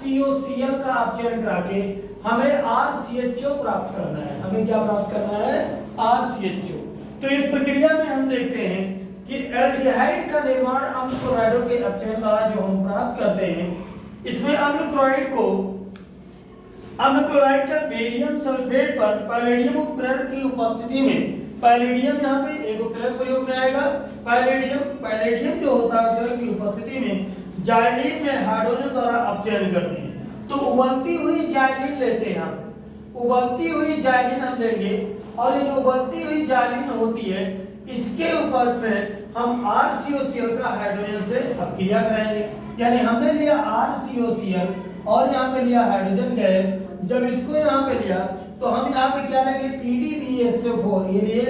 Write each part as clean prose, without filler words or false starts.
HCOCl का अपचयन करा के हमें RCHO प्राप्त करना है। हमें क्या प्राप्त करना है? RCHO। तो इस प्रक्रिया में हम देखते हैं कि एल्डिहाइड का निर्माण अम्ल क्लोराइडों के अपचयन द्वारा जो हम प्राप्त करते हैं, इसमें अम्ल क्लोराइड का बेरियम सल्फेट पर पैलेडियम उत्प्रेरक की उपस्थिति में, पैलेडियम यहाँ पे एक उत्प्रेरक प्रयोग में आएगा, पैलेडियम जो होता है उत्प्रेरक की उपस्थिति में जाइलिन में हाइड्रोजन द्वारा अपचयन करते हैं। तो उबलती हुई जाइलिन लेते हैं हम, उबलती हुई जाइलिन हम लेंगे और ये जो उबलती हुई जाइलिन होती है इसके ऊपर में हम RCOCl का हाइड्रोजन से अपक्रिया कराएंगे। यानी हमने लिया RCOCl और यहाँ पे लिया हाइड्रोजन गैस। जब इसको यहाँ पे लिया तो हम यहाँ पे क्या लेंगे? PDBSO4, ये लिए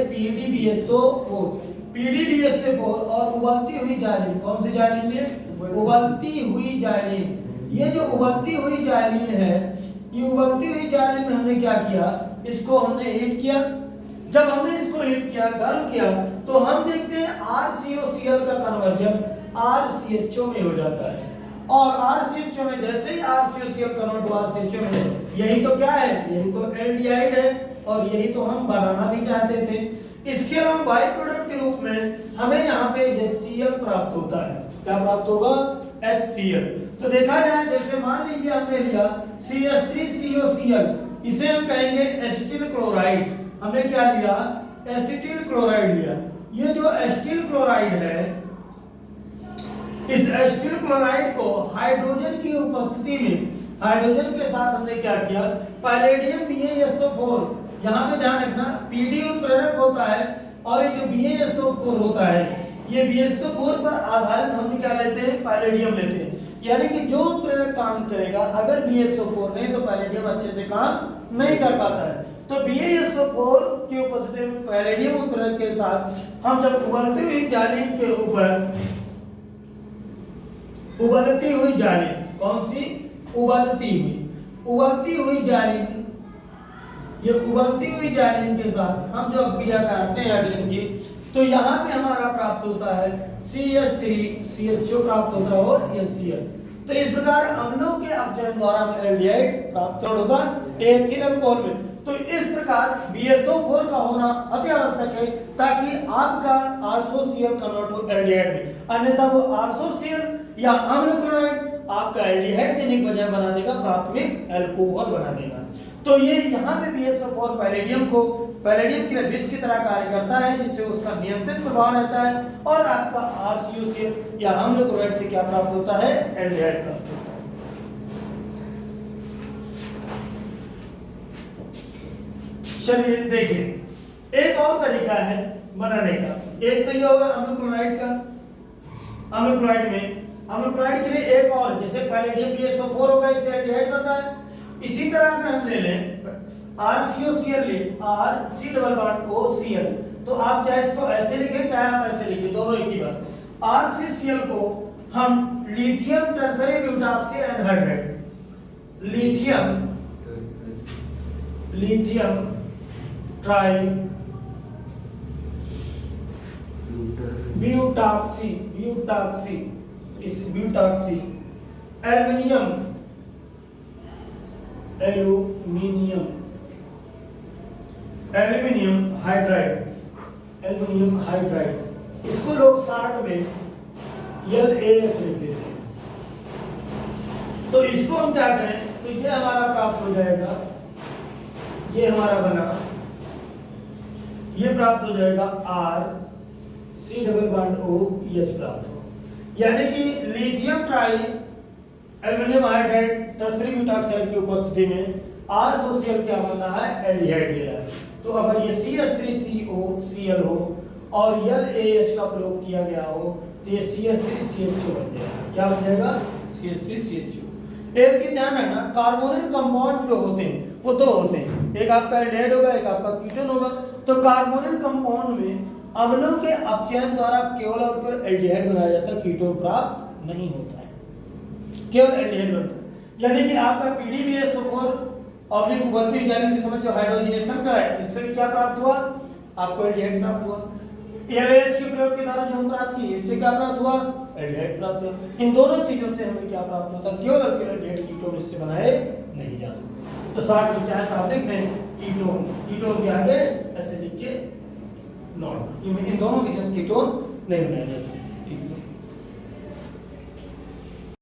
PDBSO4 और उबलती हुई जाइलिन। कौन सी जाइलिन है? उबलती हुई जाइलिन। ये जो उबलती हुई जाइलिन है, ये उबलती हुई जाइलिन में हमने क्या किया? इसको हमने हीट किया। जब हमने इसको हीट किया, गर्म किया, तो हम देखते हैं RCOCl का कन्वर्जन RCHO में हो जाता है। और RCHO में जैसे ही RCOCl कन्वर्ट हुआ RCHO में, यही तो क्या है? यही तो एल्डिहाइड है और यही तो हम बनाना भी चाहते थे। इसके अलावा बाई प्रोडक्ट के रूप में हमें यहाँ पे HCl प्राप्त होता है। क्या प्राप्त होगा? HCl। तो देखा जाए, जैसे मान लीजिए हमने लिया CH3COCl, इसे हम कहेंगे एसिटिल क्लोराइड। हमने क्या लिया? एसिटिल क्लोराइड लिया। ये जो एसिटिल क्लोराइड है, इस एसिटिल क्लोराइड को हाइड्रोजन की उपस्थिति में, हाइड्रोजन के साथ हमने क्या किया? पैलेडियम BaSO4, यहाँ पे ध्यान रखना PD उत्प्रेरक होता है और ये जो BaSO4 होता है, ये BaSO4 पर आधारित हम क्या लेते हैं? पैलेडियम लेते हैं। यानी कि जो उत्प्रेरक काम करेगा, अगर BaSO4 नहीं तो पैलेडियम अच्छे से काम नहीं कर पाता है। तो BaSO4 की उपस्थिति में पैलेडियम उत्प्रेरक के साथ हम जब उबलती हुई जाइलिन के ऊपर, उबलती हुई जाइलिन, कौन सी? उबलती हुई जाइलिन, ये उबलती हुई जाइलिन के साथ हम जो अपक्रिया कराते हैं हाइड्रोजन की, तो यहाँ पे हमारा प्राप्त होता है CH3CHO प्राप्त होता है और HCl। तो इस प्रकार अम्लों के अपचयन द्वारा हम एल्डिहाइड प्राप्त होता है एथिल अल्कोहल में। तो इस प्रकार BaSO4 का होना अति आवश्यक है ताकि आपका RCOCl कन्वर्ट हो एल्डिहाइड में। अन्यथा वो RCOCl या अम्ल क्लोराइड आपका एल्डिहाइड देने के बजाय बना देगा प्राथमिक अल्कोहल बना देगा। तो ये यहाँ पे BaSO4 पैलेडियम के विष की तरह कार्य करता है, जिससे उसका नियंत्रित प्रभाव रहता है और आपका RCOCl या अम्ल क्लोराइड से क्या प्राप्त होता है? एल्डिहाइड प्राप्त होता है। चलिए देखिए, एक और तरीका है बनाने का। एक तो ये होगा अम्ल क्लोराइड का। अम्ल क्लोराइड के लिए एक और, जैसे पैलेडियम BaSO4 होगा, इससे एल्डिहाइड बनना है। इसी तरह अगर हम ले लें RCOCl ले, RC⸻OCl, तो आप चाहे इसको ऐसे लिखें चाहे आप ऐसे लिखें, दोनों एक ही बात। RCCl को हम lithium tertiary butoxy anhydrate, lithium tri butoxy, इस ब्यूटॉक्सी एल्यूमिनियम हाइड्राइड, इसको लोग शार्ट में LaH लिखते थे। तो इसको हम क्या करें? तो ये हमारा प्राप्त हो जाएगा, ये हमारा बना, ये प्राप्त हो जाएगा RC⸻OH प्राप्त हो। यानी कि lithium try aluminium hydride tertiary butoxide की उपस्थिति में RCOCl क्या बनना है? एल्डिहाइड दे रहा है। तो अगर ये CH3COCl हो और LaH का प्रयोग किया गया हो तो ये CH3CHO बन जाएगा। क्या बन जाएगा? CH3CHO। एक चीज ध्यान रखना, कार्बोनिल कंपाउंड जो होते हैं वो दो होते हैं, एक आपका एल्डिहाइड होगा, एक आपका कीटोन होगा। तो कार्बोनिल कंपाउंड में अम्लों के अपचयन द्वारा केवल और केवल एल्डिहाइड बनाया जाता है, कीटोन प्राप्त नहीं होता है, केवल एल्डिहाइड बनता है। यानी कि आपका PDBSO4 और उबलती जाइलिन के समय जो हाइड्रोजनेशन कराए, इससे क्या प्राप्त हुआ? आपको एल्डिहाइड प्राप्त हुआ। एलएच के प्रयोग के द्वारा जो हम प्राप्त किए, इससे क्या प्राप्त हुआ, एल्डिहाइड प्राप्त हुआ। इन दोनों चीजों से हमें क्या प्राप्त होता है, केवल और केवल एल्डिहाइड कीटोन इससे बनाए नहीं जा सकते। तो शॉर्ट में चाहे तो आप लिख दें कीटोन, कीटोन के आगे एसिडिक के नॉन, इन दोनों के जैसे कीटोन नहीं बनाए जा सकते। ठीक है।